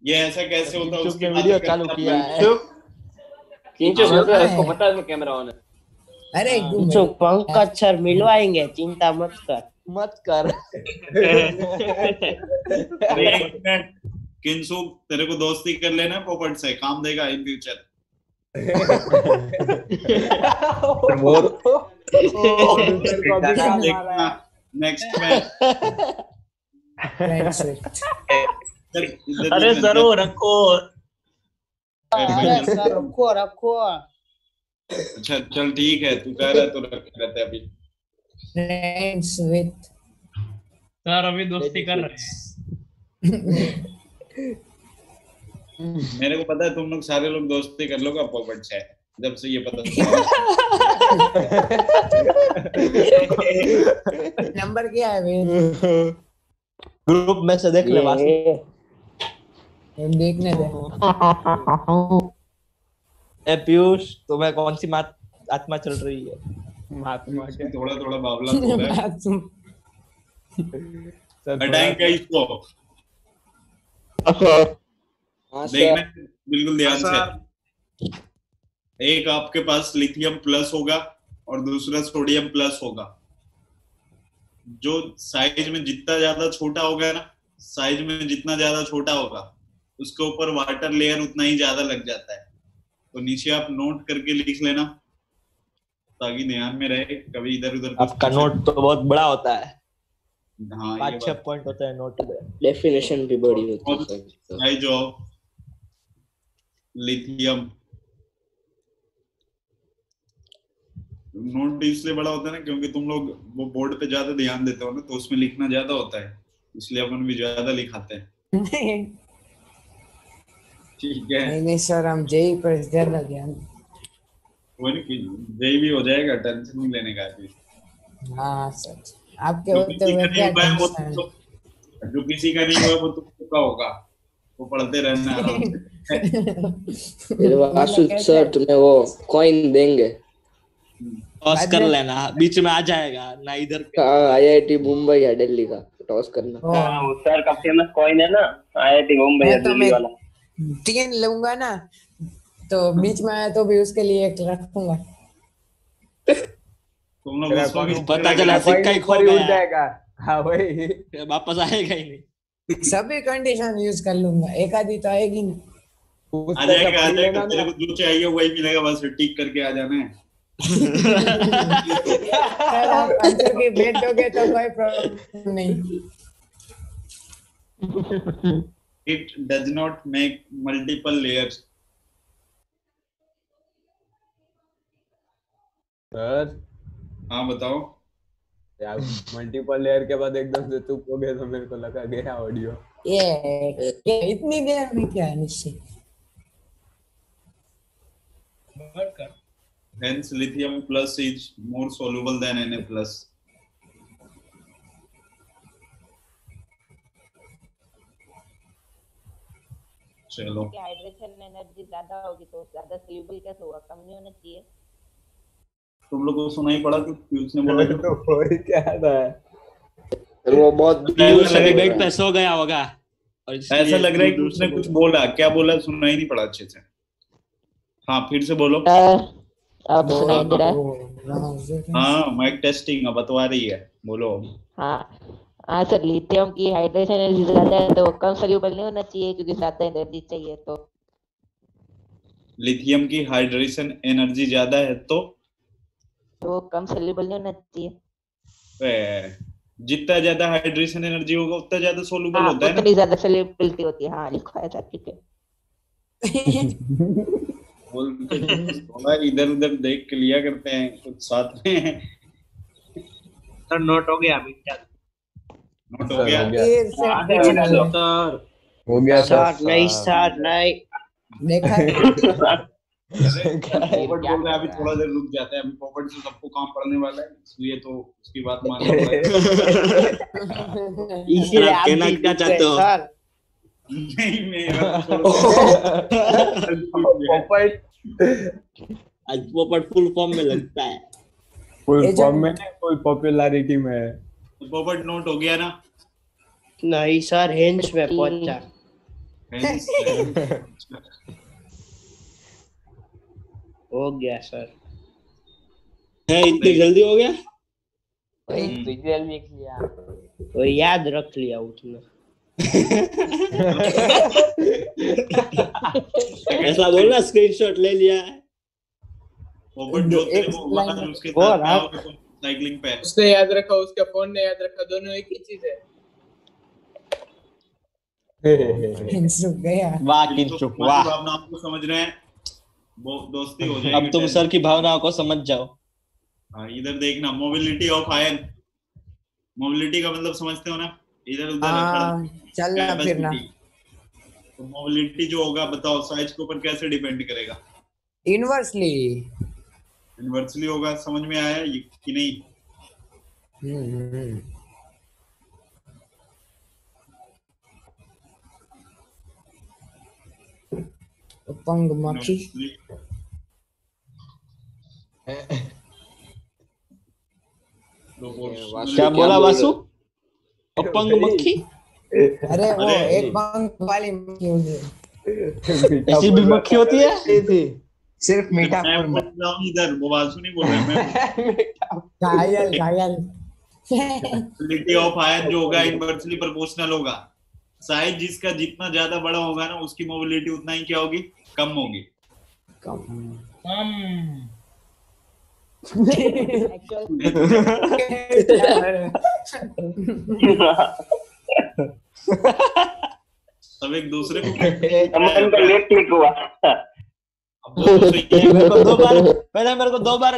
[SPEAKER 1] ये ऐसा कैसे होता है
[SPEAKER 3] चुप
[SPEAKER 1] उसके
[SPEAKER 3] ने
[SPEAKER 1] बाद
[SPEAKER 3] वीडियो
[SPEAKER 1] करते
[SPEAKER 3] चालू
[SPEAKER 1] हैं।
[SPEAKER 3] किया है।
[SPEAKER 7] किंचु
[SPEAKER 2] हाँ,
[SPEAKER 7] बोलता है,
[SPEAKER 2] है।
[SPEAKER 7] उसको बता दो कैमरा ऑन है।
[SPEAKER 2] अरे
[SPEAKER 7] किंचु पंकज सर मिलवाएंगे, चिंता मत कर।
[SPEAKER 3] मत कर।
[SPEAKER 1] अरे एक मिनट, किंसु तेरे को दोस्ती कर लेना पोपट से, काम देगा इन फ्यूचर।
[SPEAKER 9] वो
[SPEAKER 1] देखना नेक्स्ट में।
[SPEAKER 9] अरे सर वो रखो।
[SPEAKER 7] अरे सर रखो रखो।
[SPEAKER 1] अच्छा चल ठीक है, तू कह रहा है तो रखे रहते हैं अभी।
[SPEAKER 2] फ्रेंड्स विद
[SPEAKER 9] सर अभी दोस्ती कर रहे हैं।
[SPEAKER 1] मेरे को पता है तुम लोग सारे लोग दोस्ती कर लोगे पोपट से, जब से ये पता चला।
[SPEAKER 2] नंबर क्या है वे?
[SPEAKER 3] ग्रुप में से देख ले वास्तु।
[SPEAKER 2] हम देखने दे।
[SPEAKER 3] ए पीयूष, तुम्हें कौन सी आत्मा चल रही है?
[SPEAKER 5] महात्मा के
[SPEAKER 1] थोड़ा थोड़ा बावला हो रहा है।
[SPEAKER 5] सर
[SPEAKER 1] हटाएंगे इसको,
[SPEAKER 4] हाँ
[SPEAKER 1] देखना
[SPEAKER 4] सर।
[SPEAKER 1] बिल्कुल ध्यान से। एक आपके पास लिथियम प्लस होगा और दूसरा सोडियम प्लस होगा। जो साइज में जितना ज्यादा छोटा होगा ना, साइज में जितना ज्यादा छोटा होगा उसके ऊपर वाटर लेयर उतना ही ज्यादा लग जाता है। तो नीचे आप नोट करके लिख लेना ताकि ध्यान में रहे, कभी इधर उधर।
[SPEAKER 3] आपका नोट तो बहुत बड़ा होता है।
[SPEAKER 1] हाँ,
[SPEAKER 3] 5-6 पॉइंट होता है नोट में।
[SPEAKER 4] डेफिनेशन भी बड़ी होती है sir.
[SPEAKER 1] Size of lithium note इसलिए बड़ा होता है ना क्योंकि तुम लोग वो बोर्ड पे ज्यादा ध्यान देते हो ना, तो उसमें लिखना ज्यादा होता है, इसलिए अपन भी ज्यादा लिखाते हैं। ठीक है,
[SPEAKER 2] नहीं सर, हम जेई पर ज्यादा ध्यान।
[SPEAKER 1] वो नहीं जेई भी हो जाएगा, टेंशन नहीं लेने का अभी।
[SPEAKER 2] हाँ सर, आपके
[SPEAKER 1] जो
[SPEAKER 2] होते
[SPEAKER 1] किसी
[SPEAKER 2] हुए
[SPEAKER 1] का
[SPEAKER 2] क्या
[SPEAKER 1] नहीं हुआ है,
[SPEAKER 2] टेंशन।
[SPEAKER 1] जो किसी का नहीं हुआ वो तुमका होगा, वो पढ़ते रहना आराम से।
[SPEAKER 4] वासु सर तुम्हें वो कॉइन देंगे।
[SPEAKER 3] टॉस कर लेना, बीच में आ जाएगा ना इधर का।
[SPEAKER 4] आईआईटी मुंबई या दिल्ली का टॉस करना।
[SPEAKER 9] सर का फेमस कॉइन है ना, आईआईटी मुंबई या दिल्ली वाला।
[SPEAKER 2] 3 लूंगा ना, तो बीच में आया तो भी उसके लिए 1 रखूंगा।
[SPEAKER 1] तुम लोग उसमें भी
[SPEAKER 3] पता चला सिक्का ही खो
[SPEAKER 5] उड़
[SPEAKER 3] गया,
[SPEAKER 5] जाएगा। हाँ वही
[SPEAKER 3] वापस आएगा ही नहीं।
[SPEAKER 2] सभी कंडीशन यूज कर लूंगा, एक आधी तो आएगी ना।
[SPEAKER 1] आ जाएगा तेरे को जो चाहिए वही मिलेगा, बस टिक करके आ जाना है।
[SPEAKER 2] अगर आप आंसर की भेज दोगे तो कोई प्रॉब्लम नहीं।
[SPEAKER 1] It does not make multiple layers.
[SPEAKER 5] Sir
[SPEAKER 1] हाँ बताओ।
[SPEAKER 5] यार मल्टीपल लेयर के बाद एकदम से चुप हो गए तो मेरे को लगा गया ऑडियो।
[SPEAKER 2] ये इतनी देर में क्या निश्चित।
[SPEAKER 1] Hence lithium plus is more soluble than Na plus. चलो
[SPEAKER 6] हाइड्रेशन एनर्जी ज्यादा होगी तो ज्यादा सोल्यूबल कैसे होगा, कम नहीं होना चाहिए।
[SPEAKER 1] तुम लोगों को सुना ही पड़ा कि पीयूष ने बोला
[SPEAKER 5] तो कोई क्या था
[SPEAKER 4] वो बहुत
[SPEAKER 3] पीयूष अभी बेड पे सो गया होगा और
[SPEAKER 1] ऐसा लग रहा है कि उसने कुछ बोला, क्या बोला सुनना ही नहीं पड़ा अच्छे से। हाँ फिर से बोलो।
[SPEAKER 6] अब सुनाई दे रहा है?
[SPEAKER 1] हाँ माइक टेस्टिंग अब बतवा रही है, बोलो।
[SPEAKER 6] हाँ सर, लिथियम की हाइड्रेशन एनर्जी ज्यादा है तो कम सोल्यूबल नहीं होना चाहिए क्योंकि ज्यादा एनर्जी चाहिए। तो
[SPEAKER 1] लिथियम की हाइड्रेशन एनर्जी ज्यादा है तो
[SPEAKER 6] कम सोल्यूबल नहीं होना चाहिए।
[SPEAKER 1] जितना ज्यादा हाइड्रेशन एनर्जी होगा उतना ज्यादा सोलुबल होता है ना,
[SPEAKER 6] उतनी ज्यादा सोल्यूबिलिटी होती है। हाँ लिखा है सर, ठीक है।
[SPEAKER 1] थोड़ा इधर उधर देख के लिया करते हैं कुछ साथ में।
[SPEAKER 9] सर नोट हो गया अभी क्या?
[SPEAKER 1] नोट हो गया
[SPEAKER 5] हो गया
[SPEAKER 7] स्टार्ट नहीं
[SPEAKER 2] देखा
[SPEAKER 1] पोपट बोल रहा है अभी थोड़ा देर रुक जाता है, अभी पोपट से सबको काम पड़ने वाला है इसलिए तो उसकी बात मानना पड़ेगा।
[SPEAKER 7] इसीलिए आप
[SPEAKER 3] कहना
[SPEAKER 7] जीत
[SPEAKER 3] क्या
[SPEAKER 7] गए,
[SPEAKER 3] चाहते हो?
[SPEAKER 7] सर।
[SPEAKER 1] नहीं मैं
[SPEAKER 5] पोपट
[SPEAKER 3] आज पोपट फुल फॉर्म में लगता है।
[SPEAKER 5] फुल फॉर्म में नहीं, फुल पॉपुलैरिटी में है।
[SPEAKER 1] पोपट नोट हो गया ना?
[SPEAKER 7] नहीं सर, हेंस में पहुंचा। हो गया सर।
[SPEAKER 3] है इतनी जल्दी हो गया?
[SPEAKER 7] वो याद रख लिया उसने।
[SPEAKER 3] ऐसा बोलना स्क्रीनशॉट ले लिया है।
[SPEAKER 1] पोपट जो तेरे को हुआ था उसके साथ क्या हो गया साइकिलिंग पे?
[SPEAKER 8] उसने याद रखा, उसका फोन ने याद रखा, दोनों एक ही चीज है।
[SPEAKER 2] किंचुक गया।
[SPEAKER 3] वाह किंचुक वाह।
[SPEAKER 1] भावनाओं को समझ रहे हैं, वो दोस्ती हो जाएगी।
[SPEAKER 3] अब तुम सर की भावनाओं को समझ जाओ।
[SPEAKER 1] हाँ इधर देखना, मोबिलिटी ऑफ आयन। मोबिलिटी का मतलब समझते हो ना, इधर उधर
[SPEAKER 2] चलना फिरना।
[SPEAKER 1] तो मोबिलिटी जो होगा बताओ साइज के ऊपर कैसे डिपेंड करेगा?
[SPEAKER 2] इनवर्सली।
[SPEAKER 1] इनवर्सली होगा, समझ में आया कि नहीं?
[SPEAKER 2] पंग मक्खी।
[SPEAKER 3] क्या बोला वासु? अपंग मक्खी?
[SPEAKER 2] अरे वो एक पंख वाली मक्खी होती है।
[SPEAKER 3] ऐसी भी मक्खी होती है?
[SPEAKER 2] सिर्फ मीठा
[SPEAKER 1] इधर वो वासु नहीं बोल रहे मैं।
[SPEAKER 2] घायल घायल।
[SPEAKER 1] मोबिलिटी ऑफ आयन जो होगा इनवर्सली प्रोपोर्शनल होगा। साइज जिसका जितना ज्यादा बड़ा होगा ना उसकी मोबिलिटी उतना ही क्या होगी? कम होगी। सब एक दूसरे को
[SPEAKER 9] लेट क्लिक हुआ।
[SPEAKER 3] मेरे को दो बार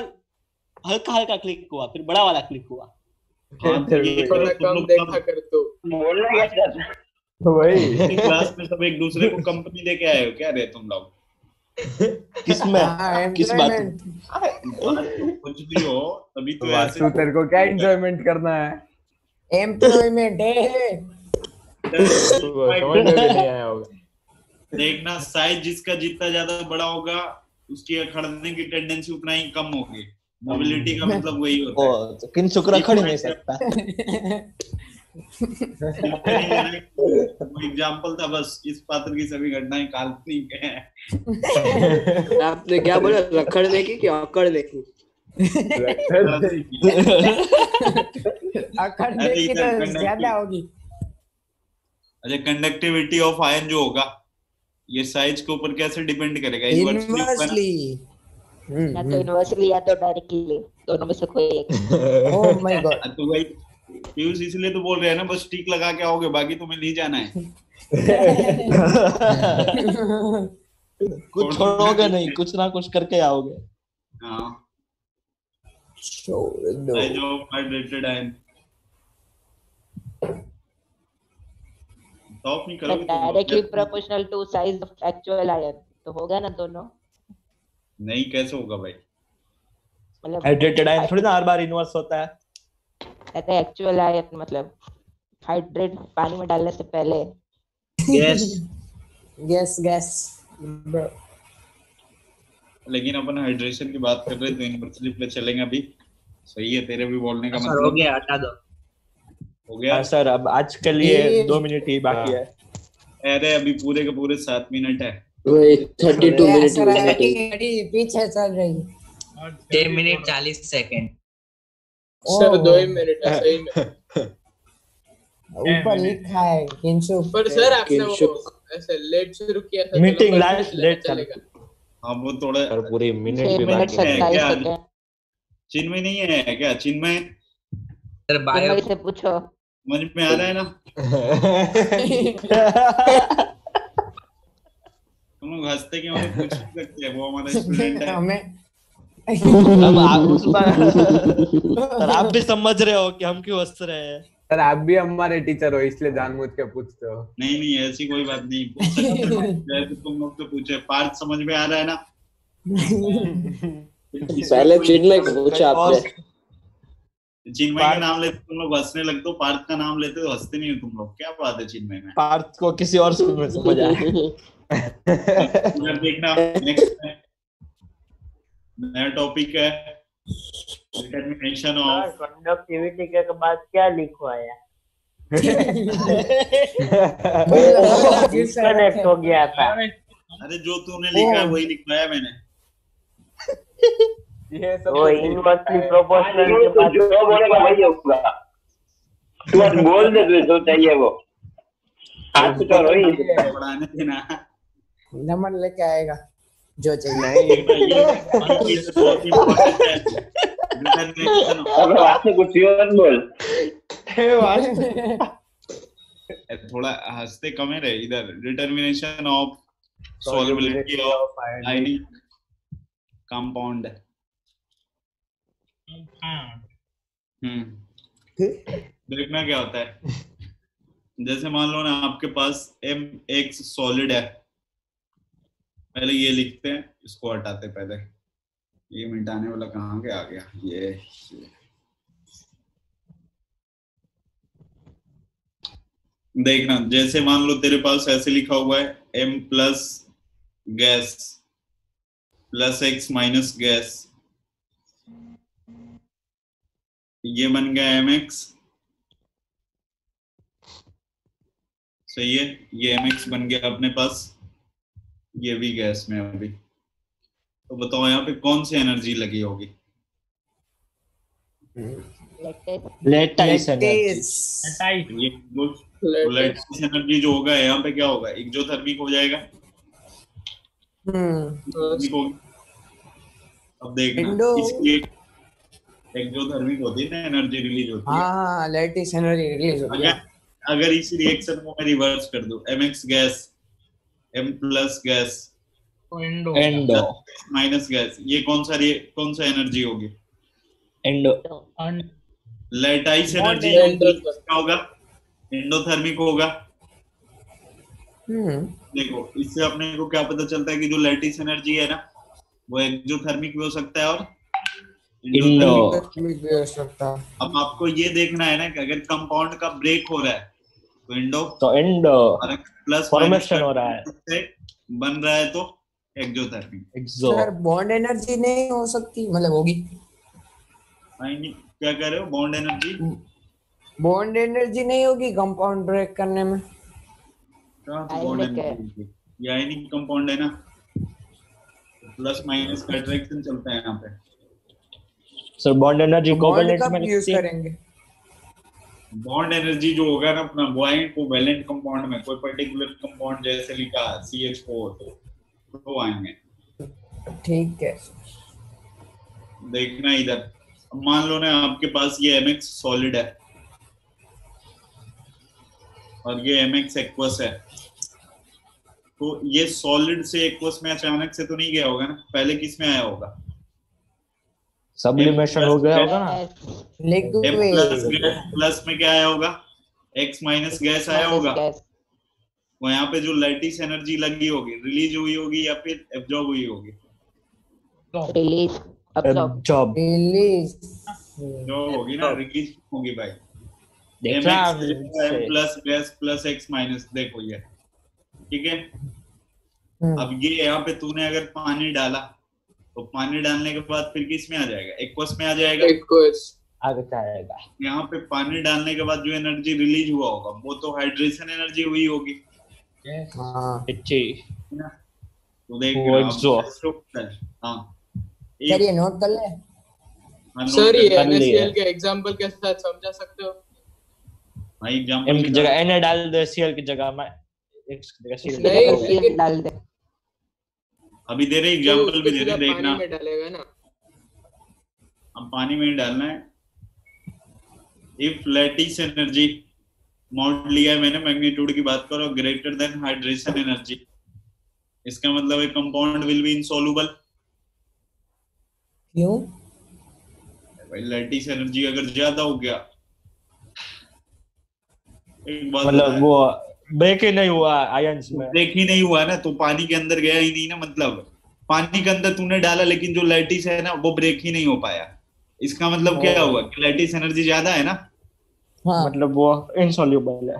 [SPEAKER 3] हल्का हल्का क्लिक हुआ, फिर बड़ा वाला क्लिक हुआ।
[SPEAKER 8] थोड़ा कम देखा कर तो
[SPEAKER 5] वही
[SPEAKER 1] क्लास में सब एक दूसरे को कंपनी दे के आए हो क्या रे तुम लोग?
[SPEAKER 3] किसमें किस बात में?
[SPEAKER 1] कुछ भी हो तभी तो ऐसे।
[SPEAKER 5] वासु तेरे को क्या एंजॉयमेंट करना है?
[SPEAKER 2] एम्प्लॉयमेंट है।
[SPEAKER 5] समझ में नहीं आया होगा।
[SPEAKER 1] देखना साइज जिसका जितना ज्यादा बड़ा होगा उसकी खड़ने की टेंडेंसी उतना ही कम होगी। मोबिलिटी का मतलब वही होता है।
[SPEAKER 3] तो किंचुक खड़ नहीं सकता।
[SPEAKER 1] एग्जाम्पल था बस, इस पात्र की सभी घटनाएं काल्पनिक हैं।
[SPEAKER 4] आपने क्या बोला, रखड़ने की कि अकड़ने की?
[SPEAKER 2] अकड़ने की तो ज्यादा होगी।
[SPEAKER 1] अच्छा कंडक्टिविटी ऑफ आयन जो होगा ये साइज के ऊपर कैसे डिपेंड करेगा?
[SPEAKER 2] इनवर्सली।
[SPEAKER 6] या तो इनवर्सली या तो डायरेक्टली, दोनों में से कोई एक।
[SPEAKER 2] Oh my God.
[SPEAKER 1] तो भाई पीयूष इसलिए तो बोल रहे हैं ना, बस टिक लगा के आओगे, बाकी तुम्हें नहीं जाना है।
[SPEAKER 3] कुछ छोड़ोगे नहीं, कुछ ना कुछ करके आओगे।
[SPEAKER 1] हाँ
[SPEAKER 2] छोड़ दो।
[SPEAKER 1] Size of hydrated ion top नहीं करोगे तो
[SPEAKER 6] directly proportional to size of actual ion, तो होगा ना दोनों।
[SPEAKER 1] नहीं, कैसे होगा भाई?
[SPEAKER 6] मतलब
[SPEAKER 3] हाइड्रेटेड आयन थोड़ी ना हर बार इनवर्स होता है।
[SPEAKER 6] कहते हैं एक्चुअल आयन मतलब हाइड्रेट पानी में डालने से पहले।
[SPEAKER 3] Gas
[SPEAKER 2] gas gas.
[SPEAKER 1] लेकिन अपन हाइड्रेशन की बात कर रहे थे, इनवर्सली पे चलेंगे अभी। सही है, तेरे भी बोलने का
[SPEAKER 3] सर
[SPEAKER 1] मतलब
[SPEAKER 3] हो गया, हटा दो।
[SPEAKER 1] हो गया
[SPEAKER 3] सर, अब आज के लिए 2 मिनट ही बाकी है।
[SPEAKER 1] अरे अभी पूरे के पूरे 7 मिनट है।
[SPEAKER 4] वही 32 मिनट
[SPEAKER 2] सर
[SPEAKER 4] हुए थे।
[SPEAKER 2] घड़ी पीछे चल रही।
[SPEAKER 9] 6 मिनट 40 सेकंड।
[SPEAKER 8] सर 2 ही मिनट है सही में।
[SPEAKER 2] ऊपर लिखा है किंशु।
[SPEAKER 8] पर सर आपने वो
[SPEAKER 4] किंशुक।
[SPEAKER 8] ऐसे लेट शुरू किया था,
[SPEAKER 3] मीटिंग
[SPEAKER 8] चलो
[SPEAKER 3] लास्ट लेट
[SPEAKER 8] चलेगा।
[SPEAKER 1] हाँ वो थोड़ा
[SPEAKER 10] सर पूरी मिनट
[SPEAKER 6] 6
[SPEAKER 10] भी
[SPEAKER 6] मिनट
[SPEAKER 10] बाकी है।
[SPEAKER 6] 27
[SPEAKER 1] क्या?
[SPEAKER 6] सेकंड।
[SPEAKER 1] चिन्मय नहीं है क्या? चिन्मय
[SPEAKER 9] सर बायो
[SPEAKER 6] चिन्मय से पूछो।
[SPEAKER 1] समझ में आ रहा है ना? तुम लोग हंसते क्यों हो? पूछ सकते हैं, वो हमारा स्टूडेंट है।
[SPEAKER 2] हमें
[SPEAKER 3] अब सर आप भी समझ रहे हो कि हम क्यों हंस रहे हैं।
[SPEAKER 5] सर आप भी हमारे टीचर हो, इसलिए जानबूझ के पूछते हो।
[SPEAKER 1] नहीं नहीं, ऐसी कोई बात नहीं। पूछ सकते हो, जैसे तुम लोग तो पूछे। पार्थ समझ में आ रहा है ना?
[SPEAKER 4] पहले चिन्मय को पूछा आपने।
[SPEAKER 1] चिन्मय का नाम लेते तुम लोग हंसने लगते हो, पार्थ का नाम लेते हो हंसते नहीं हो तुम लोग। क्या बात है चिन्मय में?
[SPEAKER 3] पार्थ को किसी और स्कूल में समझ आया।
[SPEAKER 1] उधर देखना। नेक्स्ट नया टॉपिक है डिटरमिनेशन ऑफ
[SPEAKER 7] कंडक्टिविटी के बाद क्या लिखवाया? डिस्कनेक्ट हो गया था।
[SPEAKER 1] अरे जो तूने लिखा है वही लिखवाया मैंने।
[SPEAKER 5] ये सब
[SPEAKER 7] वो इनवर्सली प्रोपोर्शनल के बाद
[SPEAKER 11] जो बोलेगा वही होगा। तू बस बोल दे तुझे जो चाहिए वो। आज तो वही
[SPEAKER 1] पढ़ाने देना।
[SPEAKER 2] नमन लेके आएगा जो चाहिए।
[SPEAKER 1] नहीं ये बहुत इंपॉर्टेंट है। डिटरमिनेशन
[SPEAKER 11] अब आपने कुछ और बोल।
[SPEAKER 1] थोड़ा हंसते कम रहे इधर। Determination of solubility of ionic compound. देखना क्या होता है। जैसे मान लो ना आपके पास MX सॉलिड है। पहले ये लिखते हैं, इसको हटाते पहले। ये मिटाने वाला कहाँ के आ गया? ये देखना, जैसे मान लो तेरे पास ऐसे लिखा हुआ है M plus gas plus X minus gas. ये बन गया MX। सही है, ये MX बन गया अपने पास। ये भी गैस में अभी। तो बताओ यहाँ पे कौन सी एनर्जी लगी होगी?
[SPEAKER 3] लेटाइस
[SPEAKER 1] ये लेटिस एनर्जी जो होगा यहाँ पे क्या होगा? एक्सोथर्मिक हो जाएगा। अब देखना इसकी एक्सोथर्मिक होती है ना, एनर्जी रिलीज होती है।
[SPEAKER 2] हाँ लेटिस एनर्जी रिलीज होती है।
[SPEAKER 1] अगर इस रिएक्शन को मैं रिवर्स कर दूं, MX gas M plus gas
[SPEAKER 3] endo
[SPEAKER 1] minus gas, ये कौन सा एनर्जी होगी?
[SPEAKER 3] एंडो
[SPEAKER 1] लेटाइस एनर्जी क्या होगा? एंडोथर्मिक होगा। देखो इससे अपने को क्या पता चलता है कि जो लेटिस एनर्जी है ना वो एक्सोथर्मिक भी हो सकता है और
[SPEAKER 2] एंडोथर्मिक भी हो सकता है।
[SPEAKER 1] अब आपको ये देखना है ना कि अगर कंपाउंड का ब्रेक हो रहा है तो
[SPEAKER 3] एंडो
[SPEAKER 1] प्लस
[SPEAKER 3] फॉर्मेशन हो रहा है,
[SPEAKER 1] बन रहा है तो एक्सोथर्मिक।
[SPEAKER 2] सर बॉन्ड एनर्जी नहीं हो सकती, मतलब होगी?
[SPEAKER 1] क्या कह रहे हो?
[SPEAKER 2] बॉन्ड एनर्जी नहीं होगी कंपाउंड ब्रेक करने में?
[SPEAKER 1] ये आयनिक कंपाउंड है ना, प्लस माइनस का अट्रैक्शन चलता है यहाँ पे।
[SPEAKER 3] सर बॉन्ड एनर्जी कोवैलेंट में
[SPEAKER 2] यूज करेंगे।
[SPEAKER 1] बॉन्ड एनर्जी जो होगा ना अपना वो आएंगे कोवैलेंट कंपाउंड में। कोई पर्टिकुलर कंपाउंड जैसे लिखा CH4 तो आएंगे।
[SPEAKER 2] ठीक है।
[SPEAKER 1] देखना इधर, अब मान लो ना आपके पास ये mx सॉलिड है और ये mx एक्वस है, तो ये सॉलिड से एक्वस में अचानक से तो नहीं गया होगा ना, पहले किस में आया होगा?
[SPEAKER 3] सब्लिमेशन हो गया होगा ना।
[SPEAKER 1] प्लस में क्या आया होगा? x माइनस गैस आया होगा। वो यहाँ पे जो लैटिस एनर्जी लगी होगी, रिलीज हुई होगी या फिर एब्जॉर्ब हुई होगी?
[SPEAKER 6] रिलीज,
[SPEAKER 3] एब्जॉर्ब,
[SPEAKER 2] रिलीज
[SPEAKER 1] जो होगी ना, रिलीज होगी भाई।
[SPEAKER 3] देखा
[SPEAKER 1] plus gas plus x minus, देखो ये ठीक है। अब ये यहाँ पे तूने अगर पानी डाला तो पानी डालने के बाद फिर किस में आ जाएगा? एक्वस में आ जाएगा।
[SPEAKER 8] एक्वस
[SPEAKER 3] आगे जाएगा।
[SPEAKER 1] यहाँ पे पानी डालने के बाद जो एनर्जी रिलीज हुआ होगा वो तो हाइड्रेशन एनर्जी हुई होगी। तो देख हाँ,
[SPEAKER 2] सर ये नोट कर ले।
[SPEAKER 8] सर ये NaCl के एग्जांपल के साथ समझा सकते हो?
[SPEAKER 1] भाई एग्जांपल
[SPEAKER 3] की जगह Na डाल दे, Cl की जगह में X की जगह Cl
[SPEAKER 8] नहीं
[SPEAKER 6] डाल दे।
[SPEAKER 1] अभी दे रहे एग्जांपल भी दे रहे, देखना।
[SPEAKER 8] पानी में डालेगा ना,
[SPEAKER 1] हम पानी में डालना है। इफ लैटिस एनर्जी मॉड लिया है मैंने, मैग्नीट्यूड की बात करो, ग्रेटर देन हाइड्रेशन एनर्जी, इसका मतलब है कंपाउंड विल बी इनसॉल्युबल।
[SPEAKER 2] क्यों?
[SPEAKER 1] भाई लैटिस एनर्जी अगर ज्यादा हो गया, एक बात
[SPEAKER 3] मतलब वो ब्रेक ही नहीं हुआ आयंस में,
[SPEAKER 1] ब्रेक ही नहीं हुआ ना, तो पानी के अंदर गया ही नहीं ना। मतलब पानी के अंदर तूने डाला लेकिन जो लैटिस है ना वो ब्रेक ही नहीं हो पाया। इसका मतलब क्या हुआ कि लैटिस एनर्जी ज्यादा है ना।
[SPEAKER 2] हाँ।
[SPEAKER 3] मतलब वो इनसॉल्युबल है।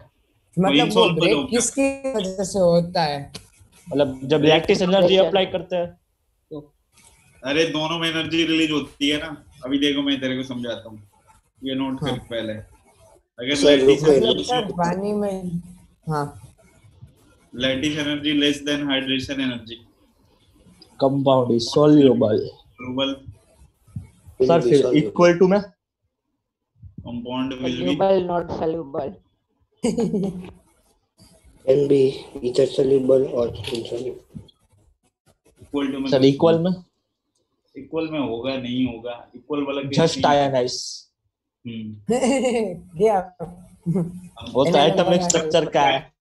[SPEAKER 2] मतलब वो ब्रेक किसकी वजह से होता है?
[SPEAKER 3] मतलब जब लैटिस एनर्जी अप्लाई करते हैं तो
[SPEAKER 1] अरे दोनों में एनर्जी रिलीज होती है ना। अभी देखो मैं तेरे को समझाता हूँ, ये नोट कर पहले। अगर लैटिस
[SPEAKER 2] पानी में, हाँ,
[SPEAKER 1] lattice energy less than hydration energy,
[SPEAKER 3] compound is soluble. Sir फिर इक्वल टू में
[SPEAKER 1] compound will be
[SPEAKER 6] soluble not soluble
[SPEAKER 4] can be either soluble or insoluble।
[SPEAKER 1] Equal to में
[SPEAKER 3] सर इक्वल में,
[SPEAKER 1] इक्वल में होगा नहीं होगा, इक्वल वाला
[SPEAKER 3] जस्ट आयनाइज।
[SPEAKER 2] क्या
[SPEAKER 3] वो तो एटॉमिक स्ट्रक्चर का है।